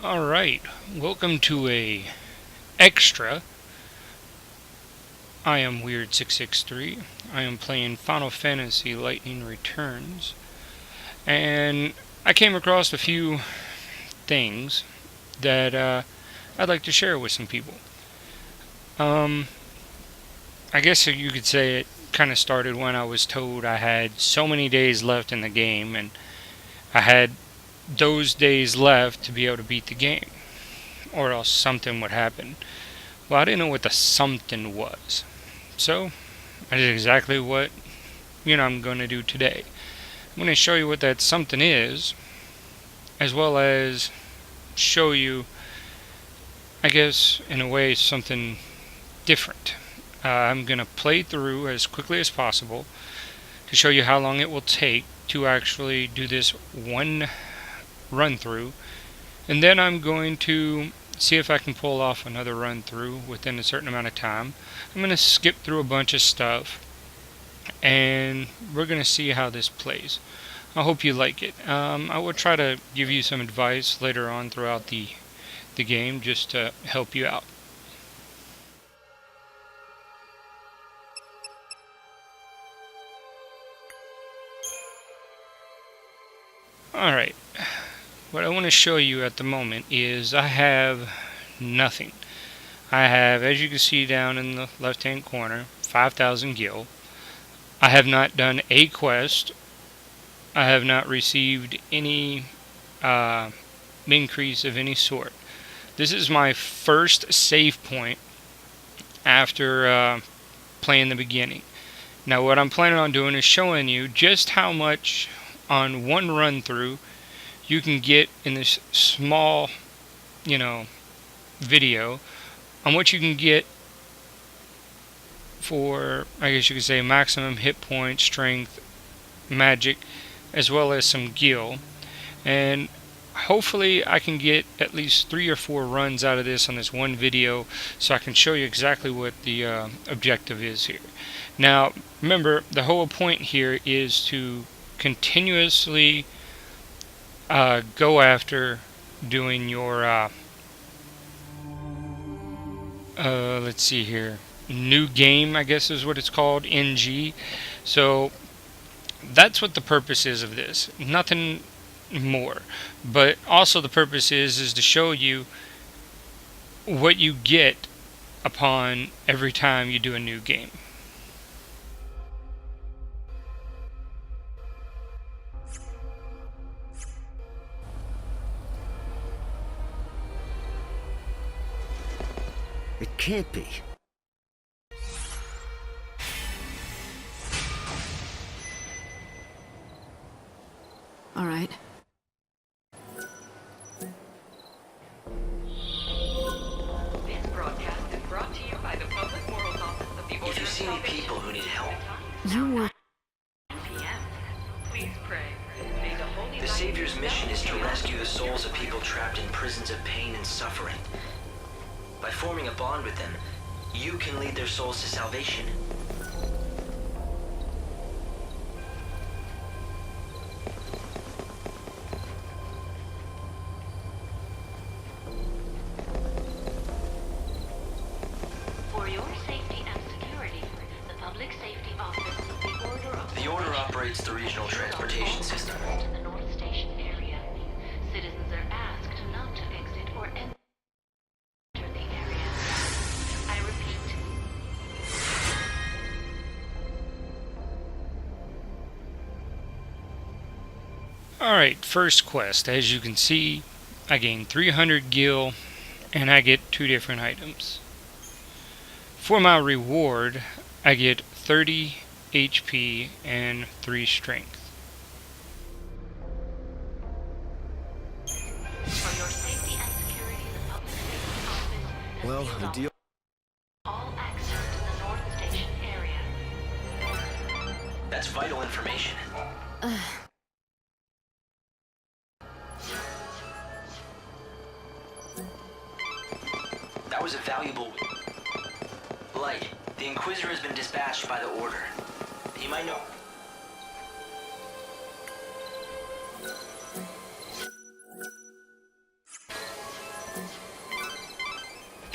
Alright, welcome to a extra. I am Weird663. I am playing Final Fantasy Lightning Returns. And I came across a few things that I'd like to share with some people. I guess you could say it kind of started when I was told I had so many days left in the game, and I had those days left to be able to beat the game, or else something would happen. Well, I didn't know what the something was. So, I did exactly what, I'm going to do today. I'm going to show you what that something is, as well as show you, I guess, in a way, something different. I'm going to play through as quickly as possible to show you how long it will take to actually do this one run through, and then I'm going to see if I can pull off another run through within a certain amount of time. I'm going to skip through a bunch of stuff, and we're going to see how this plays. I hope you like it. I will try to give you some advice later on throughout the game just to help you out. Alright, what I want to show you at the moment is I have nothing. I have, as you can see down in the left hand corner, 5,000 gil. I have not done a quest. I have not received any increase of any sort. This is my first save point after playing the beginning. Now what I'm planning on doing is showing you just how much on one run through you can get in this small, video on what you can get for, I guess you could say, maximum hit point, strength, magic, as well as some gil. And hopefully I can get at least 3 or 4 runs out of this on this one video so I can show you exactly what the objective is here. Now remember, the whole point here is to continuously go after doing your let's see here, new game, I guess is what it's called, NG. So that's what the purpose is of this, nothing more. But also the purpose is to show you what you get upon every time you do a new game. It can't be. All right. This broadcast is brought to you by the Public Morals Office of the Order If you of see any Salvation. people who need help, You were... 9 p.m. Please pray. May the Holy the Light Savior's dispel mission is to chaos rescue the with souls your of people fire. trapped in prisons of pain and suffering. By forming a bond with them, you can lead their souls to salvation. For your safety and security, the Public Safety Office of the Order of The Order operates the regional transportation system. to the North Station area. Citizens are asked not to exit or enter the area. I repeat. Alright, first quest. As you can see, I gain 300 gil and I get 2 different items. For my reward, I get 30 HP and 3 strength. For your safety and security, the Public Safety Office has Well, sealed the off deal. all access to the North Station area. That's vital information. That was a valuable light. The Inquisitor has been dispatched by the Order. He might know.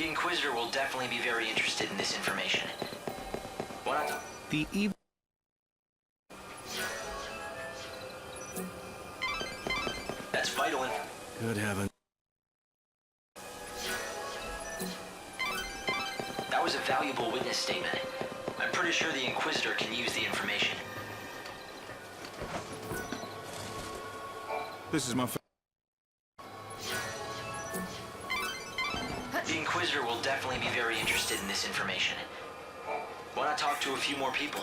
The Inquisitor will definitely be very interested in this information. Why not? The evil. That's vital. Good heavens. That was a valuable witness statement. I'm pretty sure the Inquisitor can use the information. This is my. The Inquisitor will definitely be very interested in this information. Why not talk to a few more people?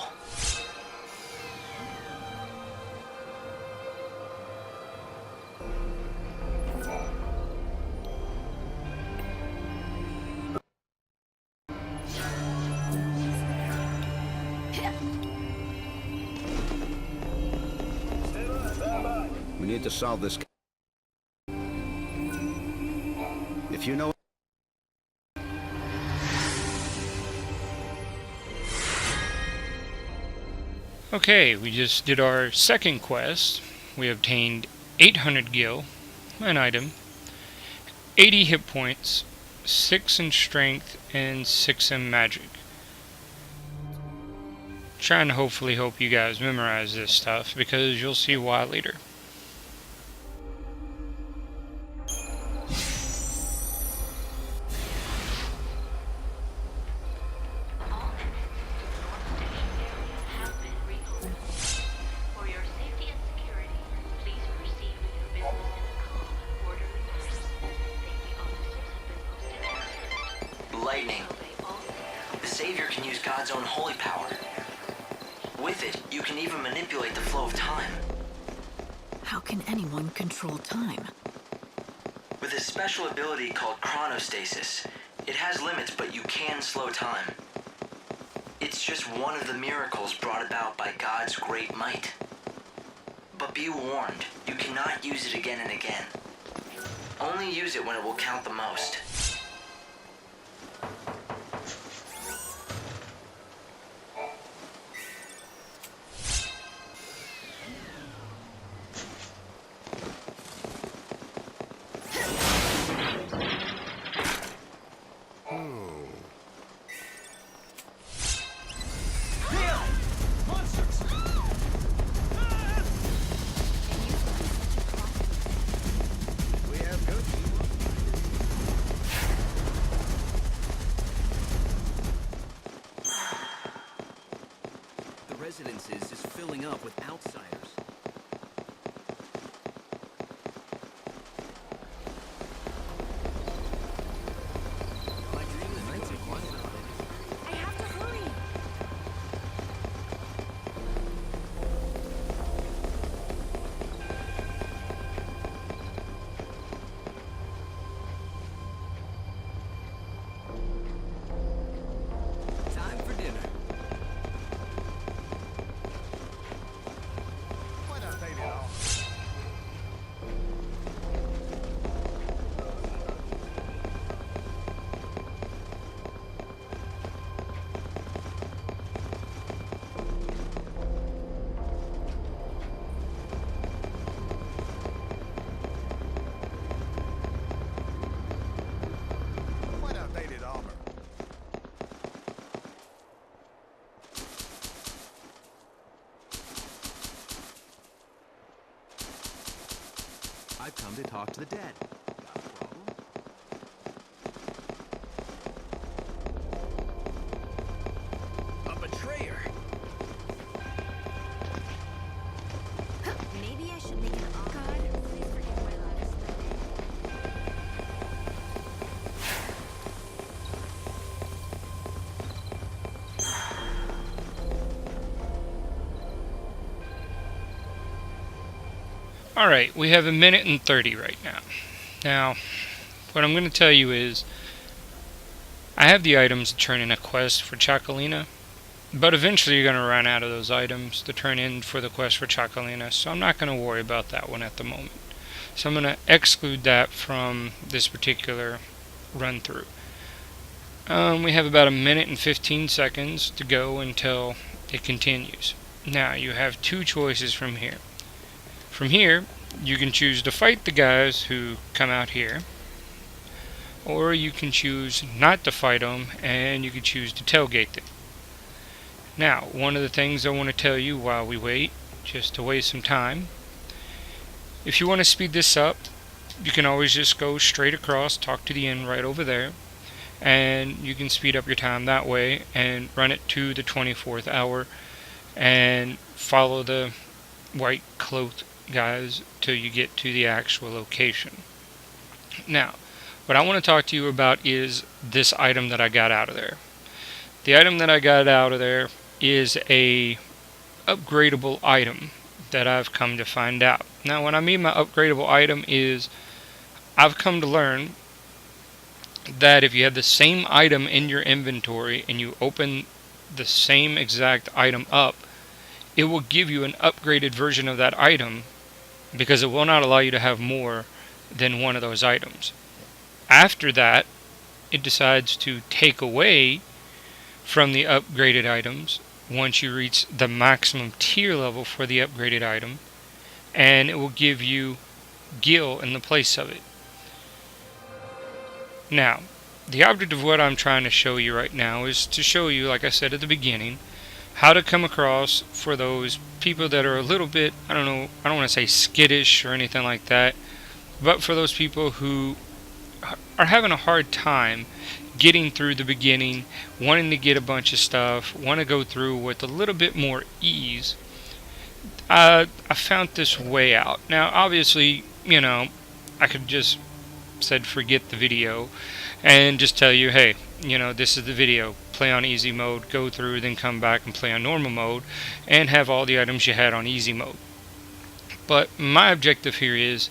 We need to solve this. If you know. Okay, we just did our second quest. We obtained 800 gil, an item, 80 hit points, 6 in strength, and 6 in magic. Trying to hopefully hope you guys memorize this stuff, because you'll see why later. All exits to the North Station area have been reopened. For your safety and security, please proceed with your business in a calm and orderly manner. Safety officers have been posted to assist. Lightning. Obey all The Savior can use God's own holy power. With it, you can even manipulate the flow of time. How can anyone control time? With a special ability called chronostasis, it has limits, but you can slow time. It's just one of the miracles brought about by God's great might. But be warned, you cannot use it again and again. Only use it when it will count the most. The residences is filling up with outsiders. My dream is nights are quiet. I have to hurry. Time for dinner. Why not, baby? What outdated armor? I've come to talk to the dead. Got a problem? A betrayer. Maybe I should make an offer. God, please forgive my last Alright, we have 1:30 right now. Now, what I'm going to tell you is, I have the items to turn in a quest for Chakalina, but eventually you're going to run out of those items to turn in for the quest for Chakalina, so I'm not going to worry about that one at the moment. So I'm going to exclude that from this particular run through. We have about 1:15 to go until it continues. Now, you have two choices from here. From here, you can choose to fight the guys who come out here, or you can choose not to fight them and you can choose to tailgate them. Now, one of the things I want to tell you while we wait, just to waste some time, if you want to speed this up, you can always just go straight across, talk to the end right over there, and you can speed up your time that way and run it to the 24th hour and follow the white cloaked guys till you get to the actual location. Now, what I want to talk to you about is this item that I got out of there. The item that I got out of there is a upgradable item that I've come to find out. Now, what I mean by upgradable item is I've come to learn that if you have the same item in your inventory and you open the same exact item up, it will give you an upgraded version of that item because it will not allow you to have more than one of those items. After that, it decides to take away from the upgraded items once you reach the maximum tier level for the upgraded item, and it will give you gil in the place of it. Now, the object of what I'm trying to show you right now is to show you, like I said at the beginning, how to come across for those people that are a little bit, I don't want to say skittish or anything like that, but for those people who are having a hard time getting through the beginning, wanting to get a bunch of stuff, want to go through with a little bit more ease, I found this way out. Now, obviously, I could just said forget the video and just tell you, hey, this is the video. Play on easy mode, go through, then come back and play on normal mode, and have all the items you had on easy mode. But my objective here is,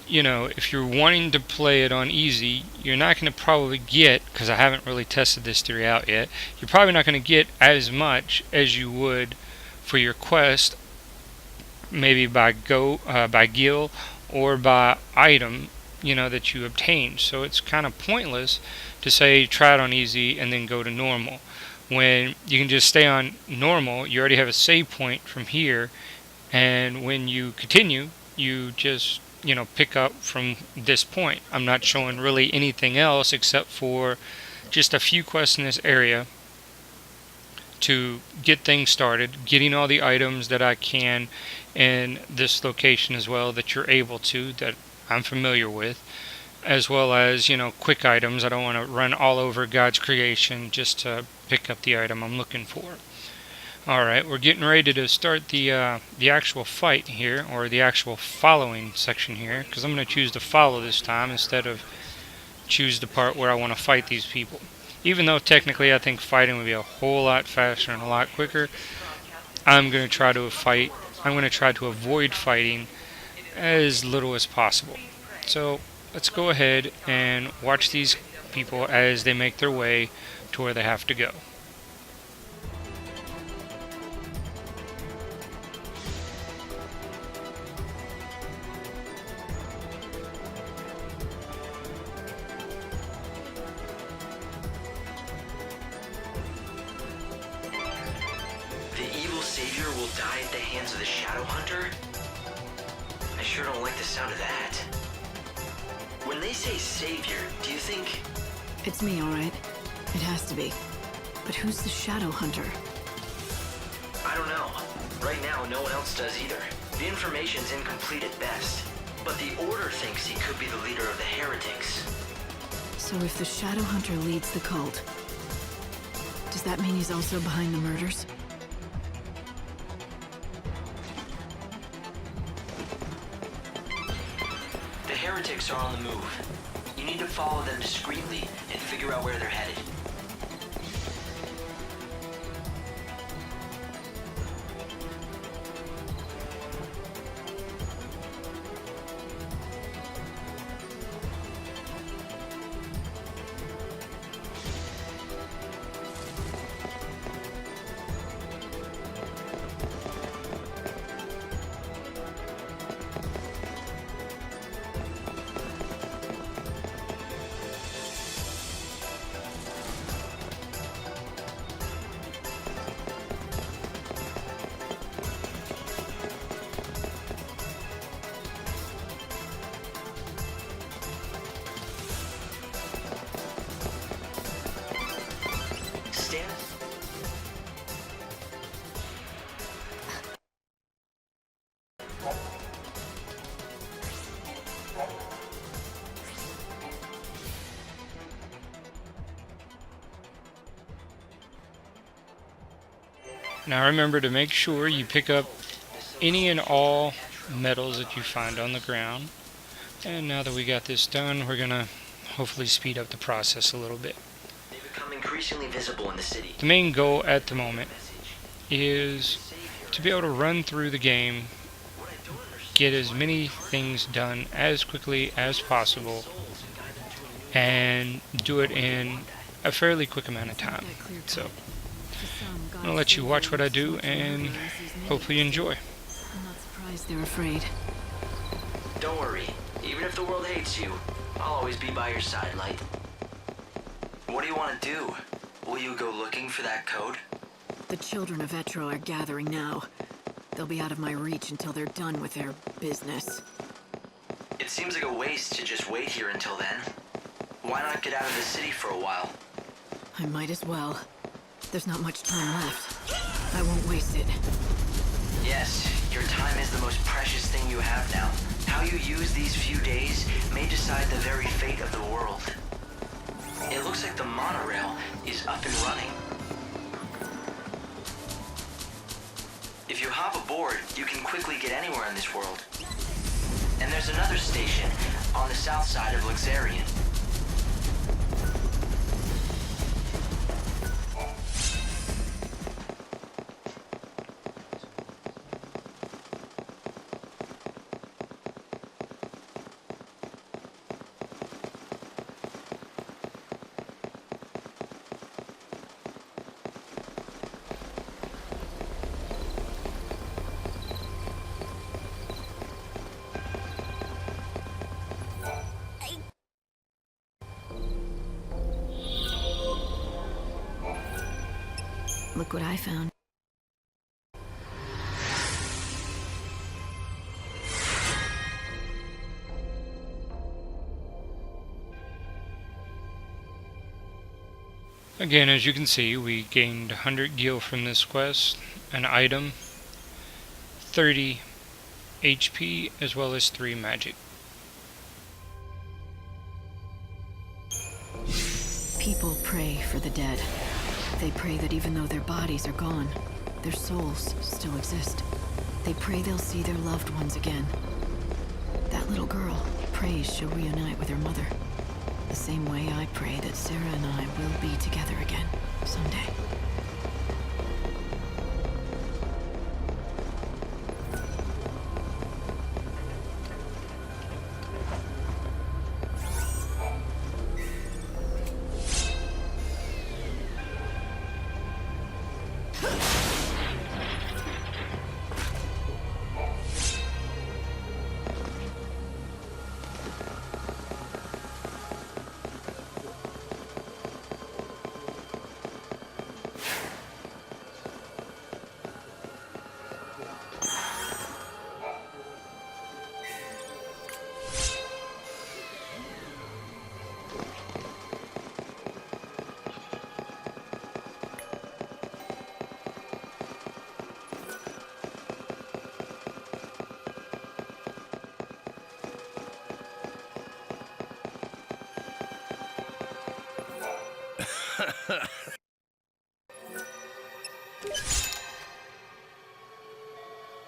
if you're wanting to play it on easy, you're not going to probably get, because I haven't really tested this theory out yet, you're probably not going to get as much as you would for your quest, maybe by gil or by item, that you obtain. So it's kind of pointless to say try it on easy and then go to normal, when you can just stay on normal. You already have a save point from here, and when you continue, you just pick up from this point. I'm not showing really anything else except for just a few quests in this area to get things started, getting all the items that I can in this location as well that you're able to, that I'm familiar with, as well as quick items. I don't want to run all over God's creation just to pick up the item I'm looking for. Alright, we're getting ready to start the actual fight here, or the actual following section here, because I'm going to choose to follow this time instead of choose the part where I want to fight these people. Even though technically I think fighting would be a whole lot faster and a lot quicker, I'm going to try to avoid fighting as little as possible. So let's go ahead and watch these people as they make their way to where they have to go. The evil savior will die at the hands of the Shadow Hunter? I sure don't like the sound of that. When they say savior, do you think... It's me, all right. It has to be. But who's the Shadow Hunter? I don't know. Right now, no one else does either. The information's incomplete at best. But the Order thinks he could be the leader of the heretics. So if the Shadow Hunter leads the cult, does that mean he's also behind the murders? The heretics are on the move. You need to follow them discreetly and figure out where they're headed. Now remember to make sure you pick up any and all metals that you find on the ground. And now that we got this done, we're gonna hopefully speed up the process a little bit. They become increasingly visible in the city. The main goal at the moment is to be able to run through the game, get as many things done as quickly as possible, and do it in a fairly quick amount of time. So I'm gonna let you watch what I do and hopefully you enjoy. I'm not surprised they're afraid. Don't worry. Even if the world hates you, I'll always be by your side, Light. What do you want to do? Will you go looking for that code? The children of Etro are gathering now. They'll be out of my reach until they're done with their business. It seems like a waste to just wait here until then. Why not get out of the city for a while? I might as well. There's not much time left. I won't waste it. Yes, your time is the most precious thing you have now. How you use these few days may decide the very fate of the world. It looks like the monorail is up and running. If you hop aboard, you can quickly get anywhere in this world. And there's another station on the south side of XIII. Look what I found. Again, as you can see, we gained 100 gil from this quest, an item, 30 HP, as well as 3 magic. People pray for the dead. They pray that even though their bodies are gone, their souls still exist. They pray they'll see their loved ones again. That little girl prays she'll reunite with her mother. The same way I pray that Sarah and I will be together again someday.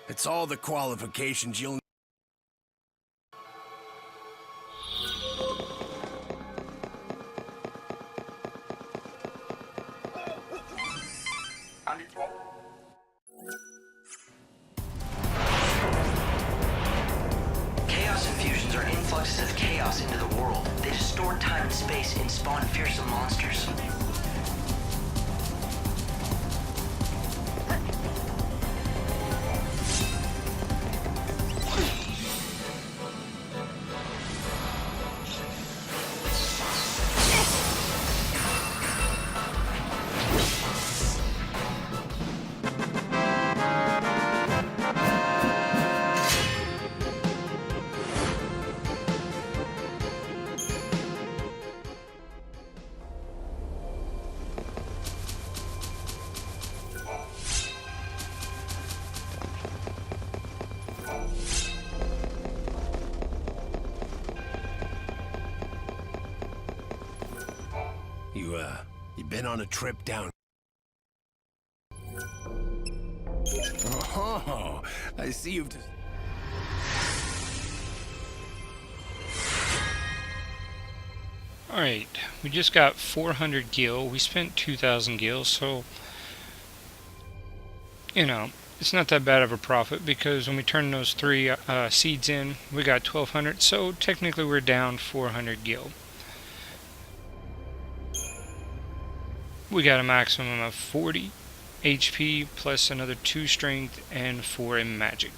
It's all the qualifications you'll... Chaos infusions are influxes of chaos into the world. They distort time and space and spawn fearsome monsters. You been on a trip down... Oh, I see you've... Alright, we just got 400 gil. We spent 2,000 gil, so, you know, it's not that bad of a profit because when we turn those 3 seeds in, we got 1,200, so technically we're down 400 gil. We got a maximum of 40 HP plus another 2 strength and 4 in magic.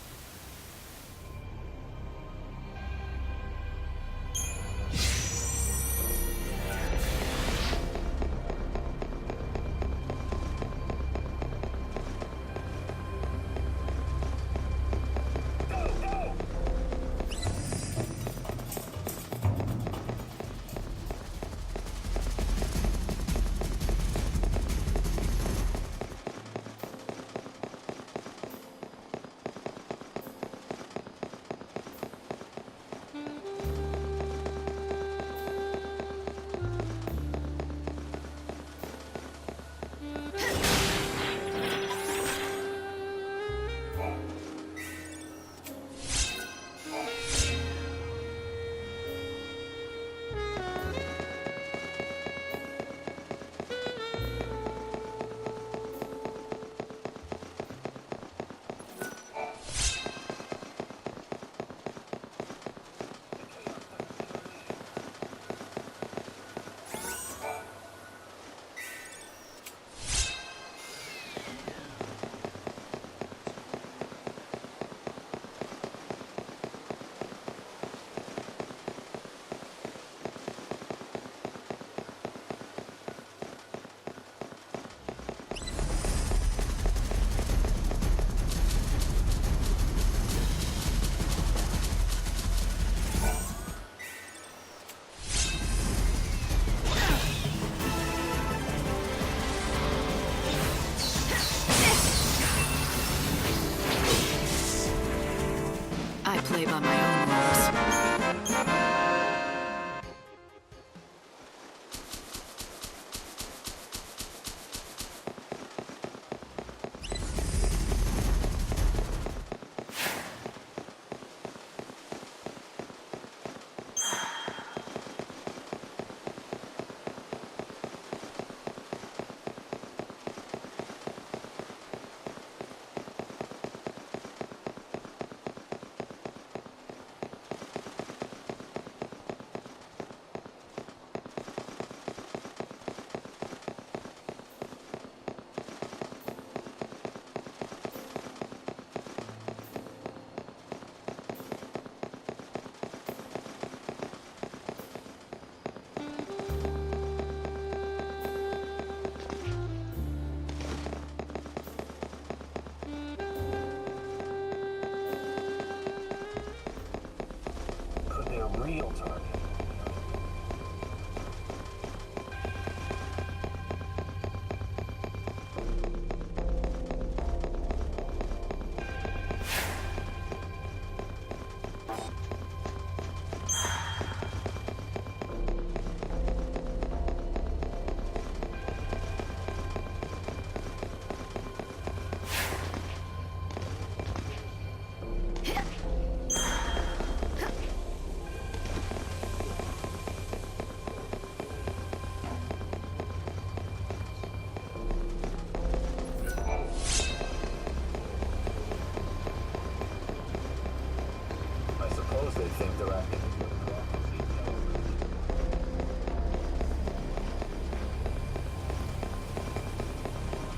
I play by my own rules.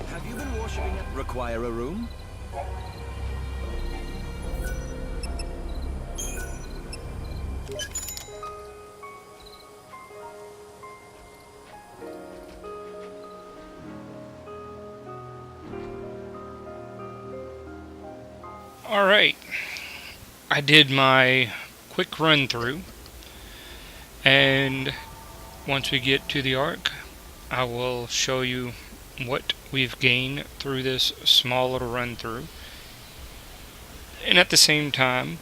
Have you been worshipping at... Require a room? Alright, I did my quick run through, and once we get to the Ark, I will show you what we've gained through this small little run through. And at the same time,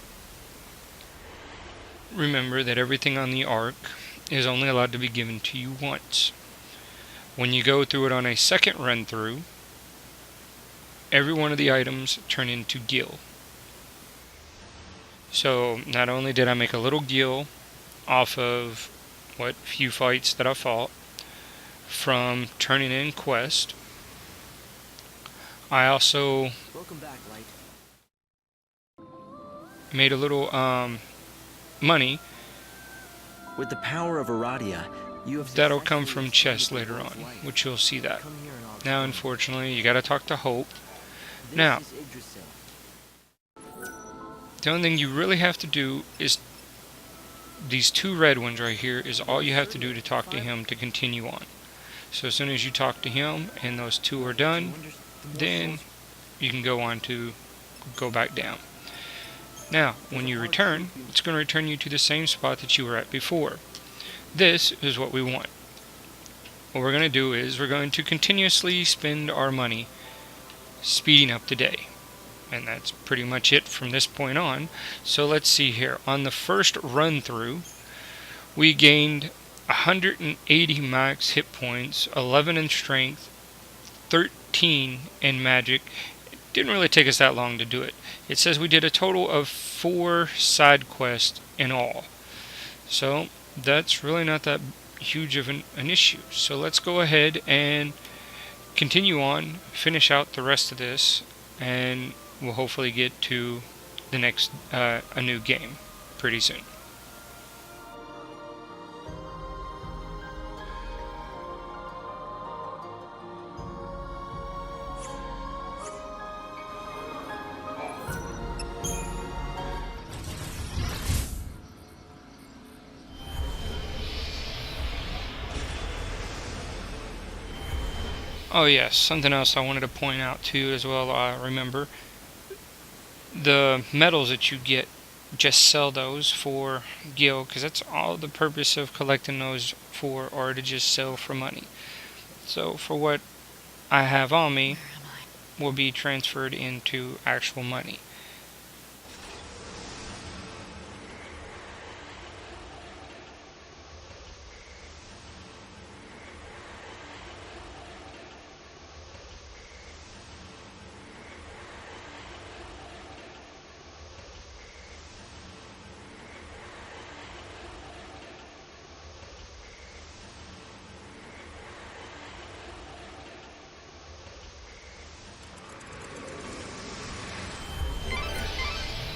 remember that everything on the Ark is only allowed to be given to you once. When you go through it on a second run through, every one of the items turn into gil. So not only did I make a little gil off of what few fights that I fought from turning in quest, I also Welcome back, Light. made a little money With the power of Aradia, you have that'll come successfully from chests extended the later on, world's life. which you'll see that. Come here and I'll Now, explain. unfortunately, you gotta talk to Hope. This now- is Yggdrasil. The only thing you really have to do is these two red ones right here is all you have to do to talk to him to continue on. So as soon as you talk to him and those two are done, then you can go on to go back down. Now, when you return, it's going to return you to the same spot that you were at before. This is what we want. What we're going to do is we're going to continuously spend our money speeding up the day. And that's pretty much it from this point on. So let's see here. On the first run through, we gained 180 max hit points, 11 in strength, 13 in magic. It didn't really take us that long to do it. It says we did a total of 4 side quests in all. So that's really not that huge of an issue. So let's go ahead and continue on, finish out the rest of this, and we'll hopefully get to the next a new game pretty soon. Oh yes, something else I wanted to point out too as well. I remember the medals that you get, just sell those for gil, because that's all the purpose of collecting those for, or to just sell for money. So for what I have on me will be transferred into actual money.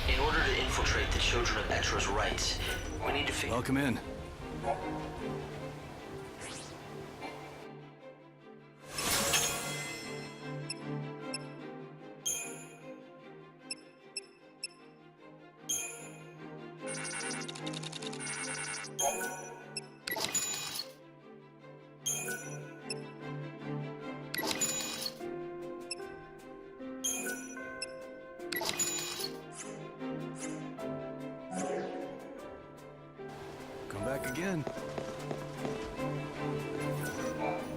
In order to infiltrate the Children of Etra's rights, we need to figure... Welcome in. Come back again.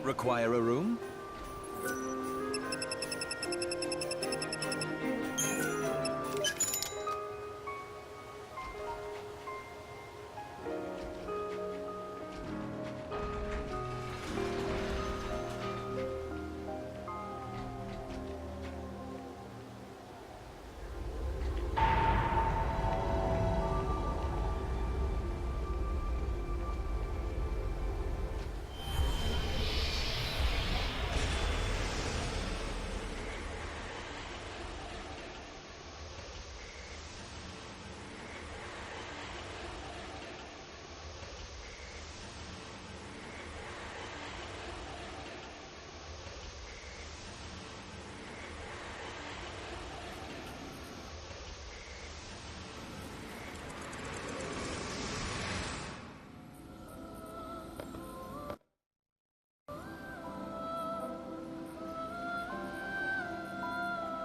Require a room?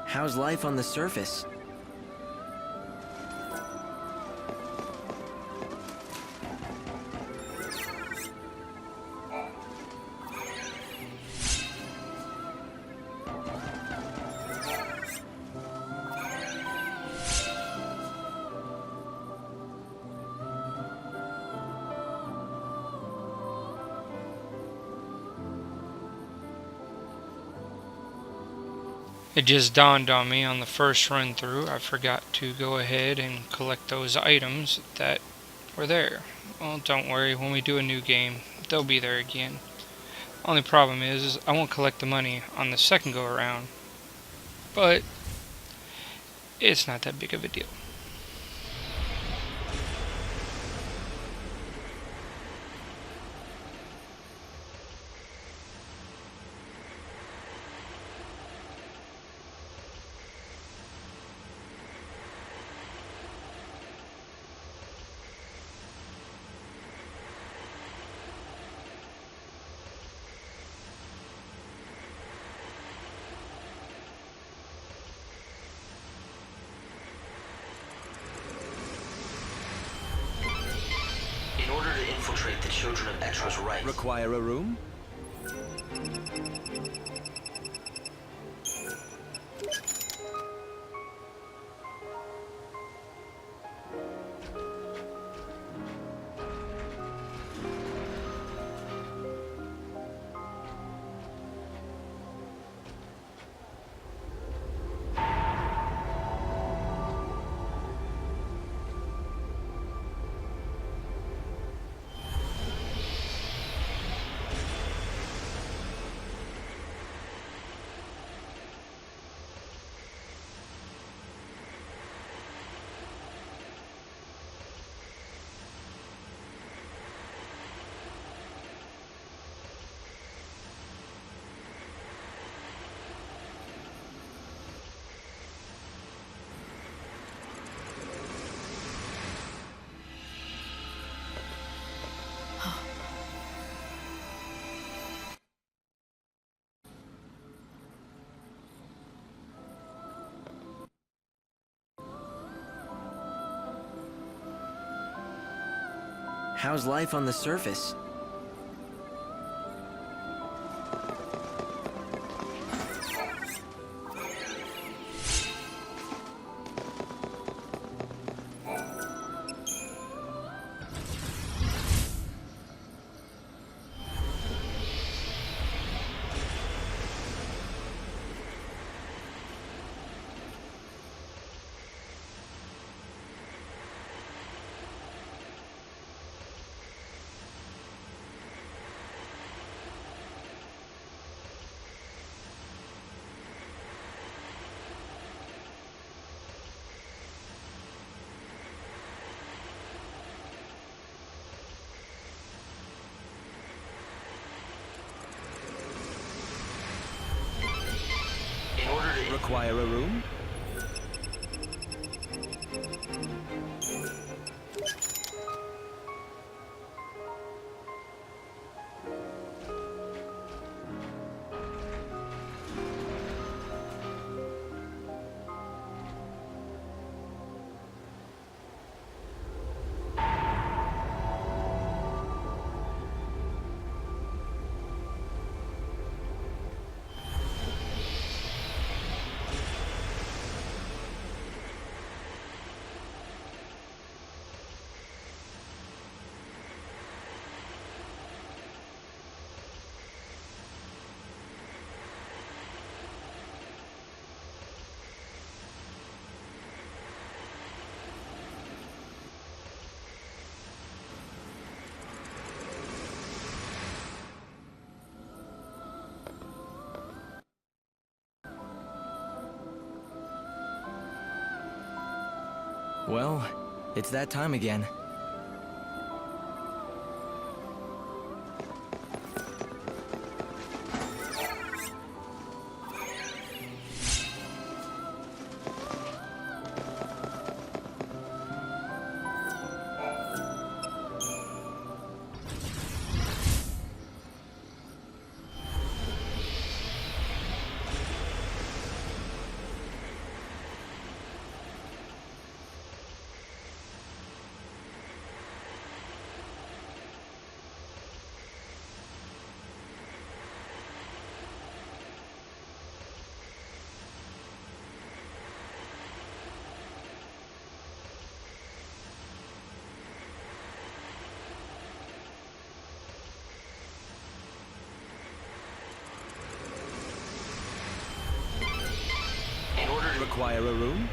How's life on the surface? It just dawned on me on the first run through, I forgot to go ahead and collect those items that were there. Well, don't worry, when we do a new game, they'll be there again. Only problem is I won't collect the money on the second go around, but it's not that big of a deal. In order to infiltrate the children of Etra's right, Require a room? how's life on the surface? In order to Require a room? Well, it's that time again. Require a room?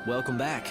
Welcome back.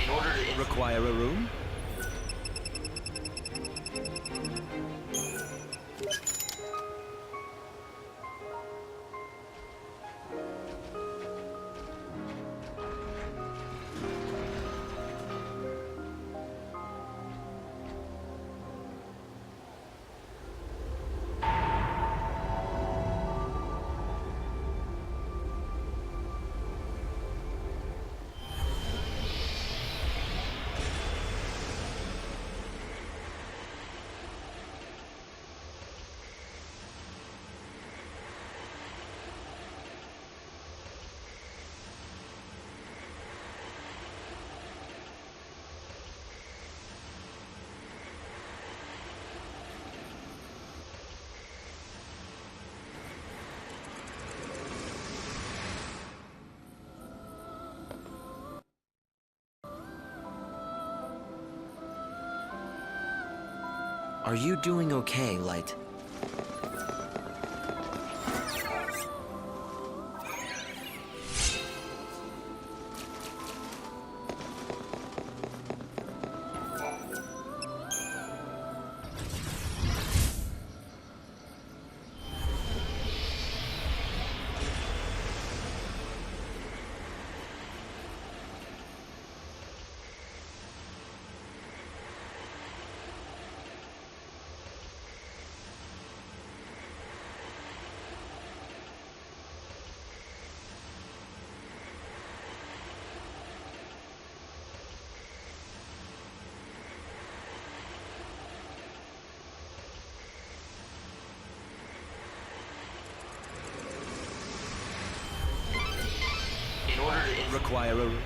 In order to Require a room? Are you doing okay, Light? In order to Require a room?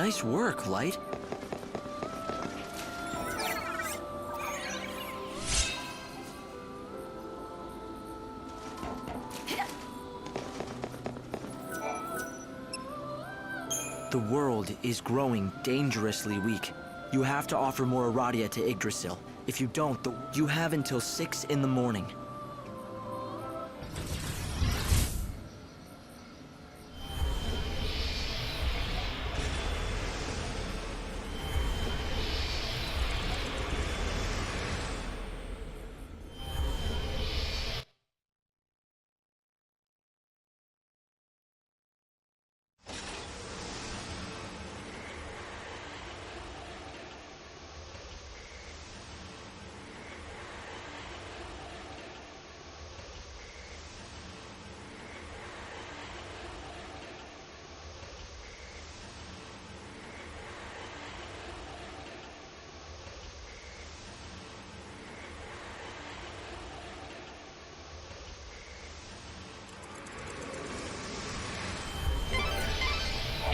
Nice work, Light. The world is growing dangerously weak. You have to offer more Aradia to Yggdrasil. If you don't, you have until 6 in the morning.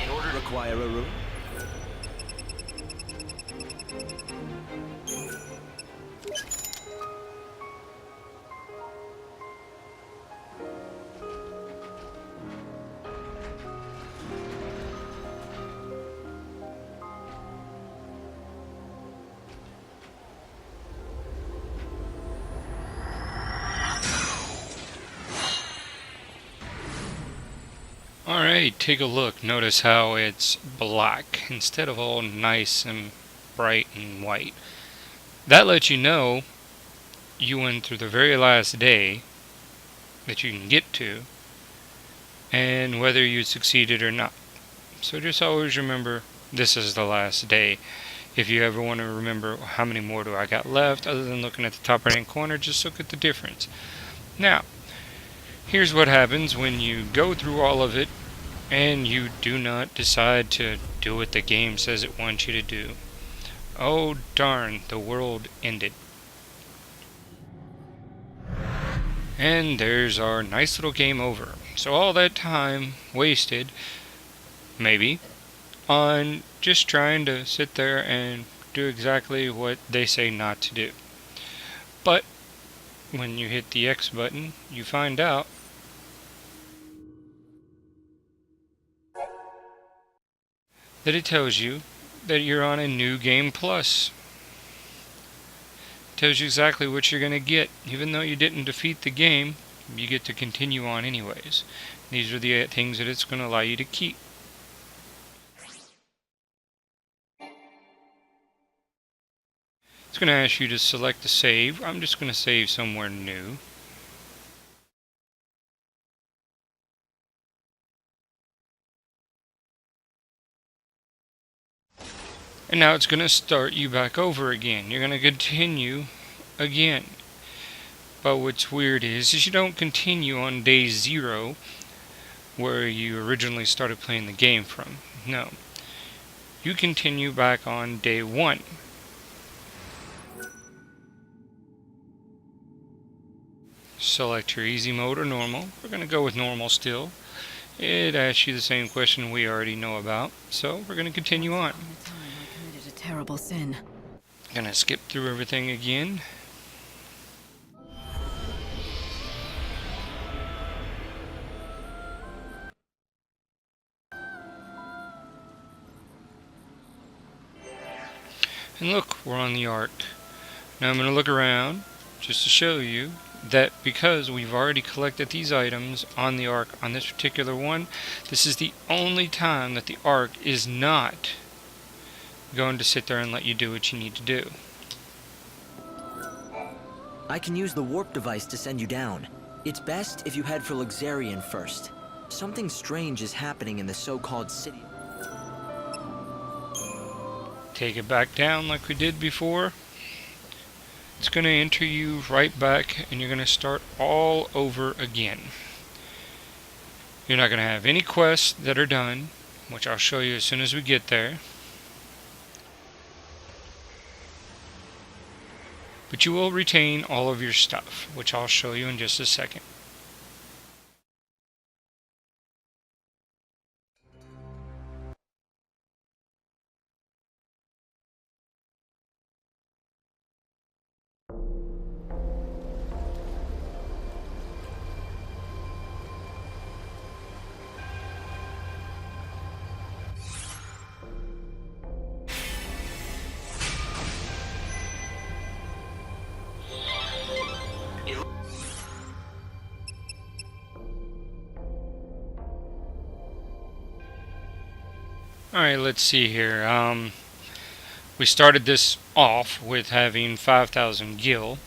In order to acquire a room? Alright, take a look. Notice how it's black instead of all nice and bright and white. That lets you know you went through the very last day that you can get to, and whether you succeeded or not. So just always remember, this is the last day. If you ever want to remember how many more do I got left, other than looking at the top right hand corner, just look at the difference. Now, here's what happens when you go through all of it and you do not decide to do what the game says it wants you to do. Oh darn, the world ended. And there's our nice little game over. So all that time wasted, maybe, on just trying to sit there and do exactly what they say not to do. But when you hit the X button, you find out that it tells you that you're on a new game plus. It tells you exactly what you're going to get. Even though you didn't defeat the game, you get to continue on anyways. These are the things that it's going to allow you to keep. It's going to ask you to select a save. I'm just going to save somewhere new. And now it's going to start you back over again. You're going to continue again. But what's weird is you don't continue on day 0 where you originally started playing the game from. No. You continue back on day 1. Select your easy mode or normal. We're going to go with normal still. It asks you the same question we already know about. So we're going to continue on. Terrible sin. Gonna skip through everything again. And look, we're on the Ark. Now I'm gonna look around just to show you that because we've already collected these items on the Ark on this particular one, this is the only time that the Ark is not going to sit there and let you do what you need to do. I can use the warp device to send you down. It's best if you head for Luxarian first. Something strange is happening in the so-called city. Take it back down like we did before. It's going to enter you right back and you're going to start all over again. You're not going to have any quests that are done, which I'll show you as soon as we get there. But you will retain all of your stuff, which I'll show you in just a second. Alright, let's see here. We started this off with having 5,000 gil.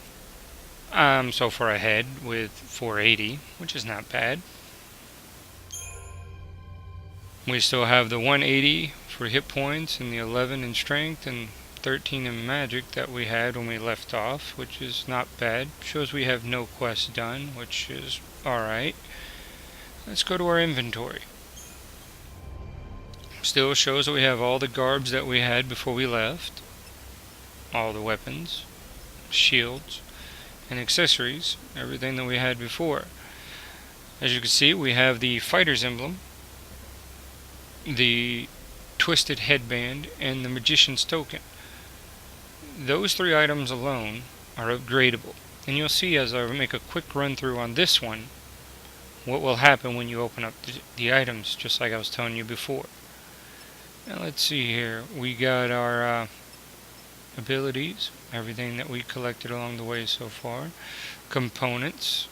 I'm so far ahead with 480, which is not bad. We still have the 180 for hit points and the 11 in strength and 13 in magic that we had when we left off, which is not bad. Shows we have no quests done, which is alright. Let's go to our inventory. Still shows that we have all the garbs that we had before we left. All the weapons, shields, and accessories. Everything that we had before. As you can see, we have the fighter's emblem, the twisted headband, and the magician's token. Those 3 items alone are upgradable. And you'll see as I make a quick run through on this one what will happen when you open up the items, just like I was telling you before. Now let's see here. We got our abilities, everything that we collected along the way so far, components,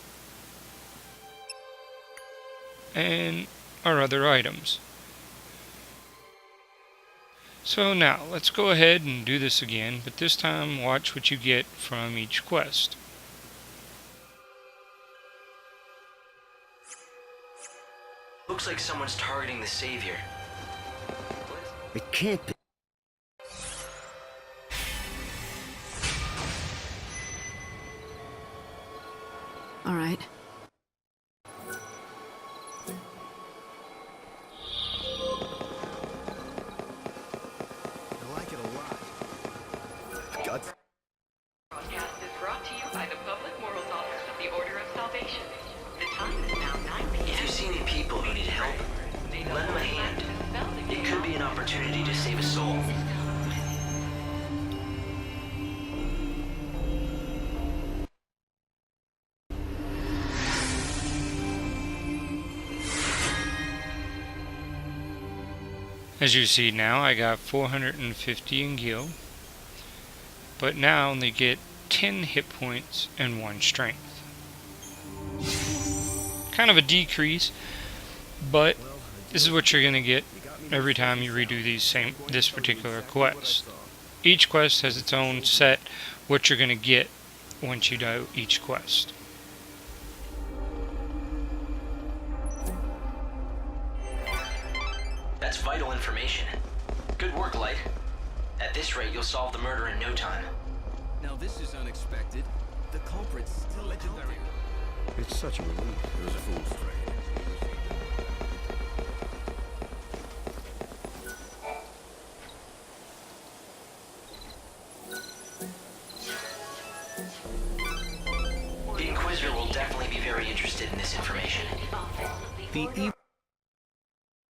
and our other items. So now, let's go ahead and do this again, but this time watch what you get from each quest. Looks like someone's targeting the Savior. It can't be. All right. I like it a lot. God. Broadcast is brought to you by the Public Morals Office of the Order of Salvation. The time is now 9 p.m. If you see any people who need help, lend them a hand. It could be an opportunity to save a soul. As you see now, I got 450 in gil, but now they get 10 hit points and 1 strength. Kind of a decrease, but this is what you're going to get every time you redo this particular quest. Each quest has its own set what you're going to get once you do each quest. That's vital information. Good work, Light. At this rate, you'll solve the murder in no time. Now this is unexpected. The culprit's still legendary. It's such a relief. It was a fool's trade. The Inquisitor will definitely be very interested in this information. The evil.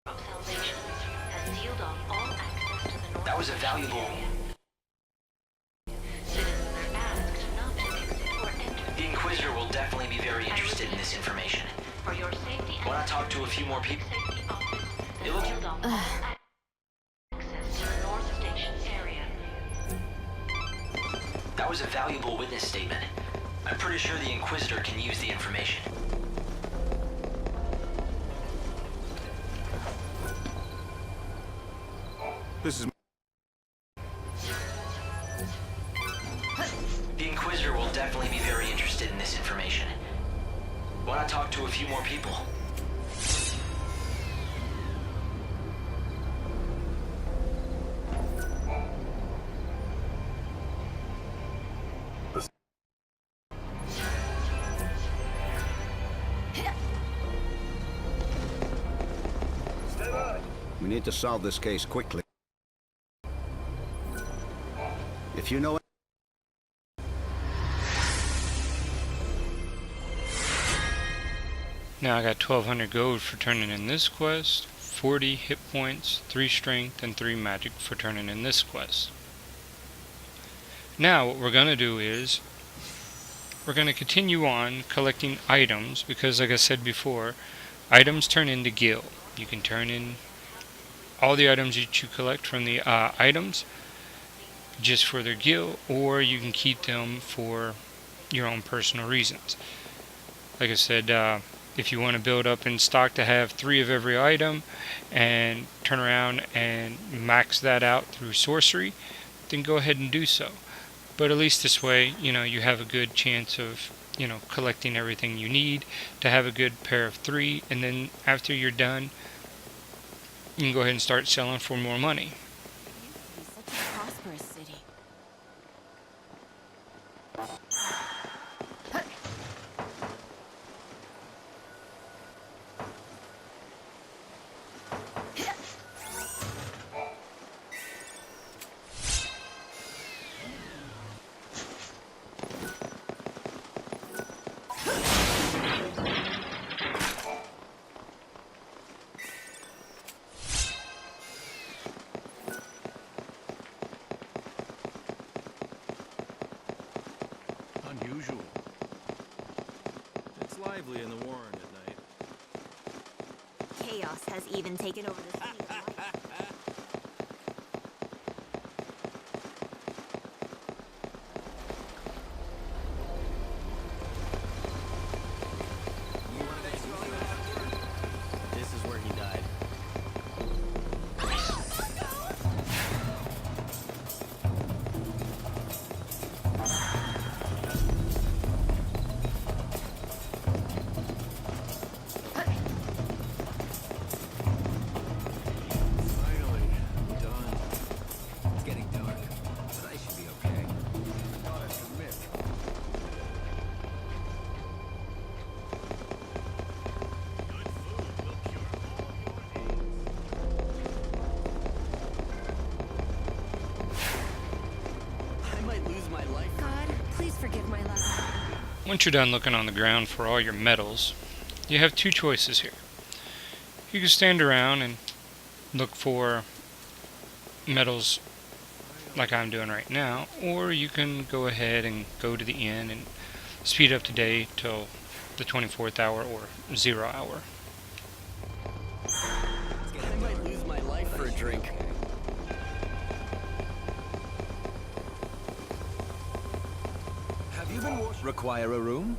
Salvation has sealed off all access to the north. That was a valuable... Citizens are asked not to exit or enter. The Inquisitor will definitely be very interested in this information. For your safety and When I talk to a few more people... safety office It has looks- sealed off all access to the North Station area. That was a valuable witness statement. I'm pretty sure the Inquisitor can use the information. This is. The Inquisitor will definitely be very interested in this information. When I talk to a few more people... We need to solve this case quickly. If you know. Now I got 1200 gold for turning in this quest, 40 hit points, 3 strength, and 3 magic for turning in this quest. Now what we're going to do is we're going to continue on collecting items because, like I said before, items turn into gil. You can turn in all the items that you collect from the items just for their gil, or you can keep them for your own personal reasons. Like I said, if you want to build up in stock to have 3 of every item and turn around and max that out through sorcery, then go ahead and do so. But at least this way, you have a good chance of, collecting everything you need to have a good pair of 3, and then after you're done, you can go ahead and start selling for more money. It used to be such a prosperous city. Unusual. It's lively in the Warren at night. Chaos has even taken over the city of light. This is where he died. Finally, I'm done. It's getting dark, but I should be okay. I thought I'd commit. Good food will cure all your ails. I might lose my life. God, please forgive my love. Once you're done looking on the ground for all your metals, you have 2 choices here. You can stand around and look for metals like I'm doing right now, or you can go ahead and go to the inn and speed up the day till the 24th hour or 0 hour. I might lose my life for a drink. Have you been require a room?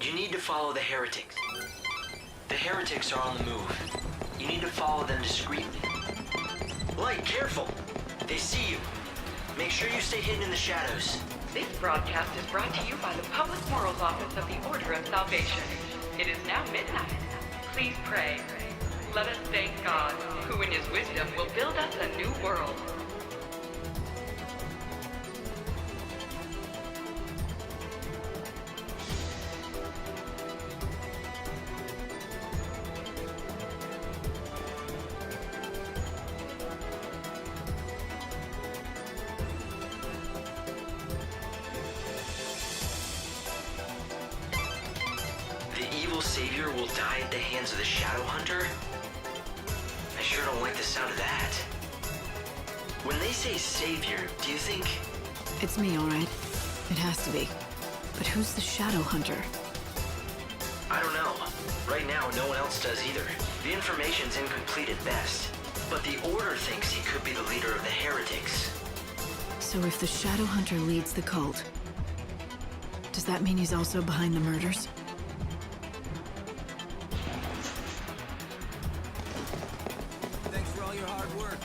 You need to follow the heretics. The heretics are on the move. You need to follow them discreetly. Light, careful! They see you. Make sure you stay hidden in the shadows. This broadcast is brought to you by the Public Morals Office of the Order of Salvation. It is now midnight. Please pray. Let us thank God, who in his wisdom will build us a new world. The evil savior will die at the hands of the Shadow Hunter? I sure don't like the sound of that. When they say savior, do you think... It's me, alright. It has to be. But who's the Shadow Hunter? I don't know. Right now, no one else does either. The information's incomplete at best. But the Order thinks he could be the leader of the heretics. So if the Shadow Hunter leads the cult, does that mean he's also behind the murders? Thanks for all your hard work.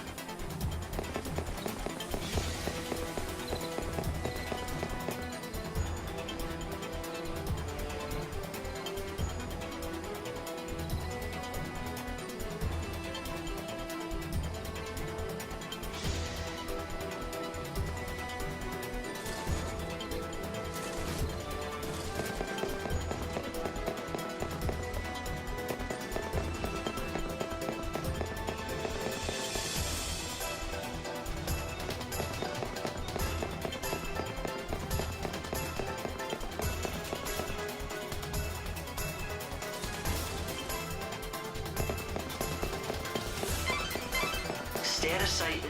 Stay out of sight.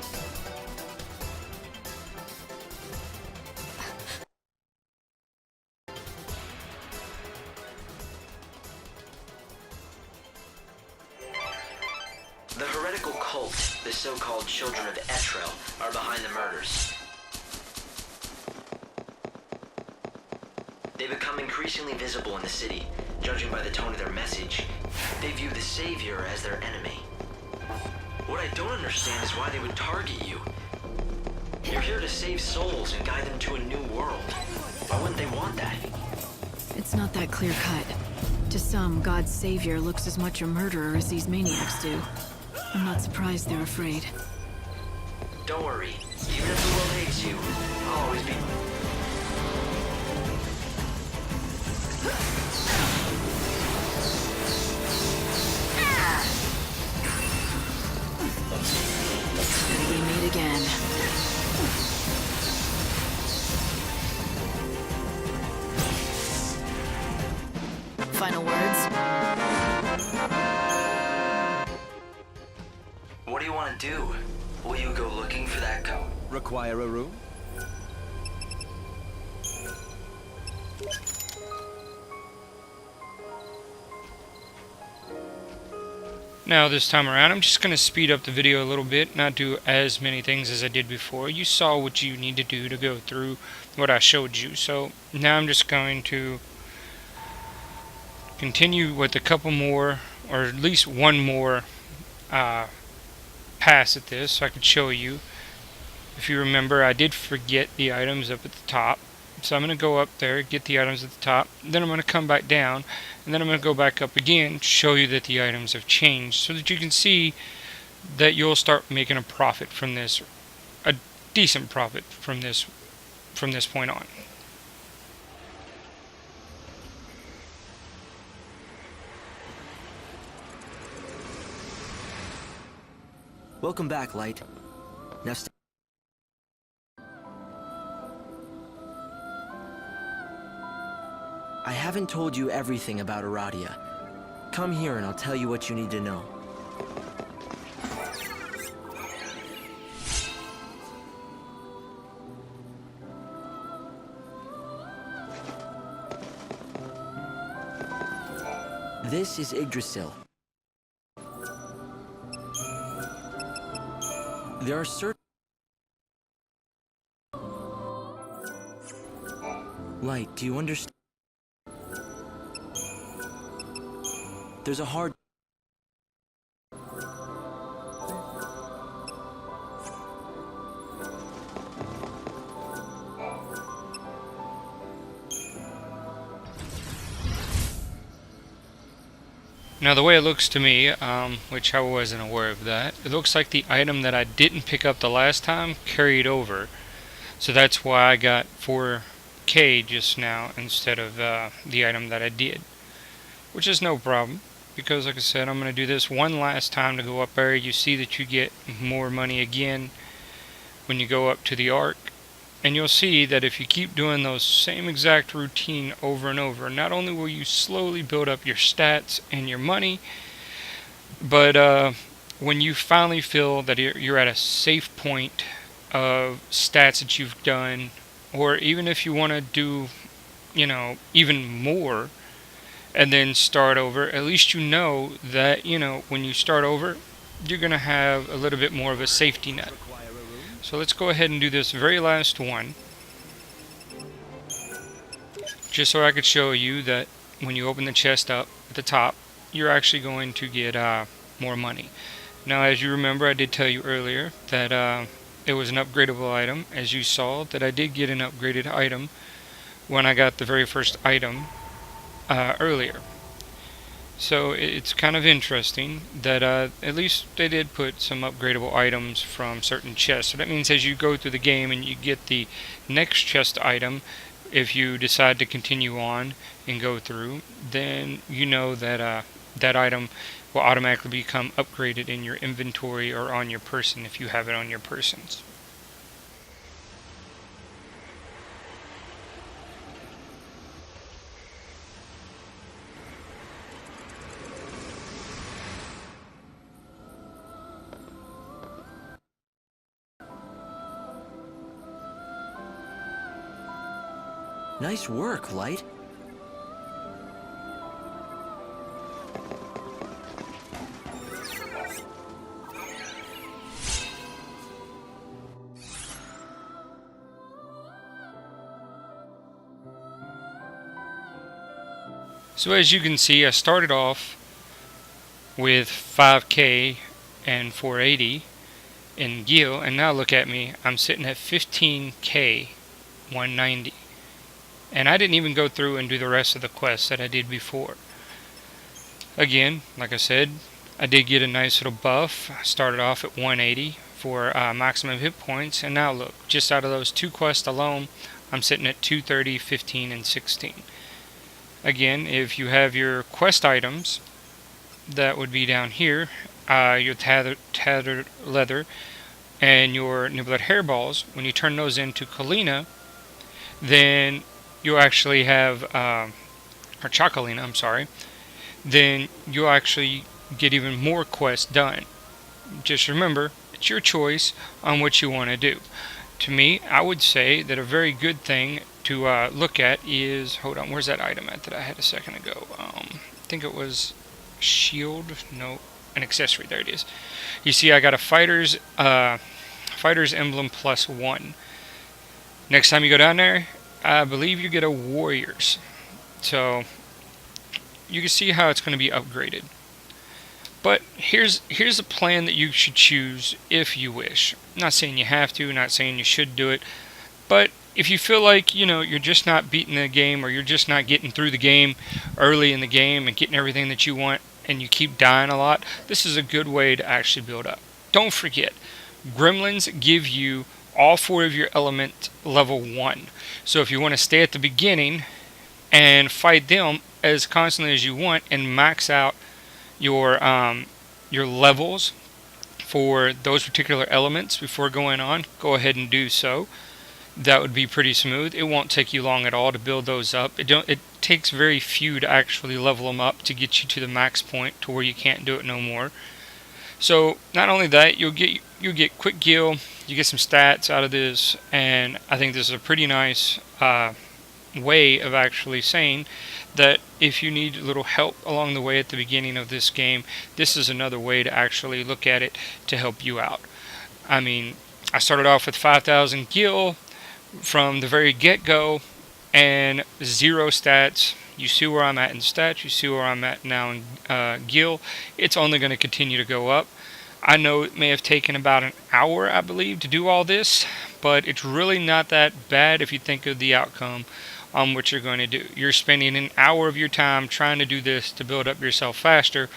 heretical cult, the so-called Children of Etrel, are behind the murders. They become increasingly visible in the city, judging by the tone of their message. They view the Savior as their enemy. What I don't understand is why they would target you. You're here to save souls and guide them to a new world. Why wouldn't they want that? It's not that clear-cut. To some, God's savior looks as much a murderer as these maniacs do. I'm not surprised they're afraid. Don't worry. Even if the world hates you, I'll always be... We meet again. Final words? What do you want to do? Will you go looking for that coat? Require a room? Now this time around, I'm just going to speed up the video a little bit, not do as many things as I did before. You saw what you need to do to go through what I showed you. So now I'm just going to continue with a couple more, or at least one more pass at this so I could show you. If you remember, I did forget the items up at the top. So I'm going to go up there, get the items at the top, then I'm going to come back down, and then I'm going to go back up again, show you that the items have changed, so that you can see that you'll start making a profit from this, a decent profit from this point on. Welcome back, Light. Now I haven't told you everything about Aradia. Come here and I'll tell you what you need to know. This is Yggdrasil. There are certain... Light, do you understand? There's a hard... Now the way it looks to me, which I wasn't aware of that, it looks like the item that I didn't pick up the last time carried over. So that's why I got 4K just now instead of the item that I did. Which is no problem, because like I said, I'm going to do this one last time to go up there. You see that you get more money again when you go up to the Ark. And you'll see that if you keep doing those same exact routine over and over, not only will you slowly build up your stats and your money, but when you finally feel that you're at a safe point of stats that you've done, or even if you want to do, you know, even more, and then start over, at least you know that, you know, when you start over, you're going to have a little bit more of a safety net. So let's go ahead and do this very last one, just so I could show you that when you open the chest up at the top, you're actually going to get more money. Now, as you remember, I did tell you earlier that it was an upgradable item. As you saw, that I did get an upgraded item when I got the very first item earlier. So it's kind of interesting that at least they did put some upgradable items from certain chests. So that means as you go through the game and you get the next chest item, if you decide to continue on and go through, then you know that that item will automatically become upgraded in your inventory or on your person if you have it on your persons. Nice work, Light. So as you can see, I started off with 5k and 480 in Gil, and now look at me, I'm sitting at 15k 190. And I didn't even go through and do the rest of the quests that I did before. Again, like I said, I did get a nice little buff. I started off at 180 for maximum hit points, and now look, just out of those 2 quests alone, I'm sitting at 230, 15, and 16. Again, if you have your quest items, that would be down here, your tattered leather and your nibblet hairballs. When you turn those into Kalina, then you'll actually have, or Chocolina, I'm sorry, then you'll actually get even more quests done. Just remember, it's your choice on what you want to do. To me, I would say that a very good thing to look at is, hold on, where's that item at that I had a second ago? I think it was shield, no, an accessory, there it is. You see I got a fighter's emblem +1. Next time you go down there, I believe you get a warrior's. So you can see how it's going to be upgraded. But here's a plan that you should choose if you wish. I'm not saying you have to, not saying you should do it, but if you feel like, you know, you're just not beating the game, or you're just not getting through the game early in the game and getting everything that you want, and you keep dying a lot, this is a good way to actually build up. Don't forget, gremlins give you all 4 of your element level 1. So if you want to stay at the beginning and fight them as constantly as you want and max out your levels for those particular elements before going on, go ahead and do so. That would be pretty smooth. It won't take you long at all to build those up. It takes very few to actually level them up to get you to the max point to where you can't do it no more. So not only that, you'll get quick Gil, you get some stats out of this, and I think this is a pretty nice way of actually saying that if you need a little help along the way at the beginning of this game, this is another way to actually look at it to help you out. I mean, I started off with 5,000 Gil from the very get-go and 0 stats. You see where I'm at in stats, you see where I'm at now in Gil. It's only going to continue to go up. I know it may have taken about an hour, I believe, to do all this, but it's really not that bad if you think of the outcome on what you're going to do. You're spending an hour of your time trying to do this to build up yourself faster,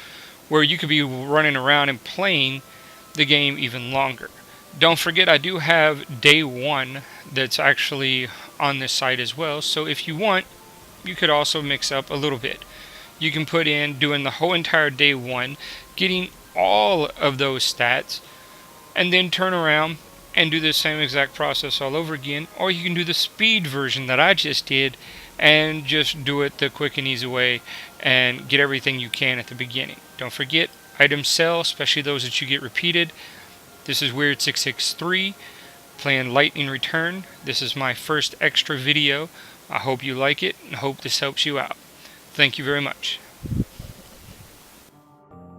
where you could be running around and playing the game even longer. Don't forget, I do have day 1 that's actually on this site as well, so if you want, you could also mix up a little bit. You can put in doing the whole entire day 1, getting all of those stats, and then turn around and do the same exact process all over again, or you can do the speed version that I just did and just do it the quick and easy way and get everything you can at the beginning. Don't forget, items sell, especially those that you get repeated. This is Weird663 playing Lightning Return. This is my first extra video. I hope you like it and hope this helps you out. Thank you very much.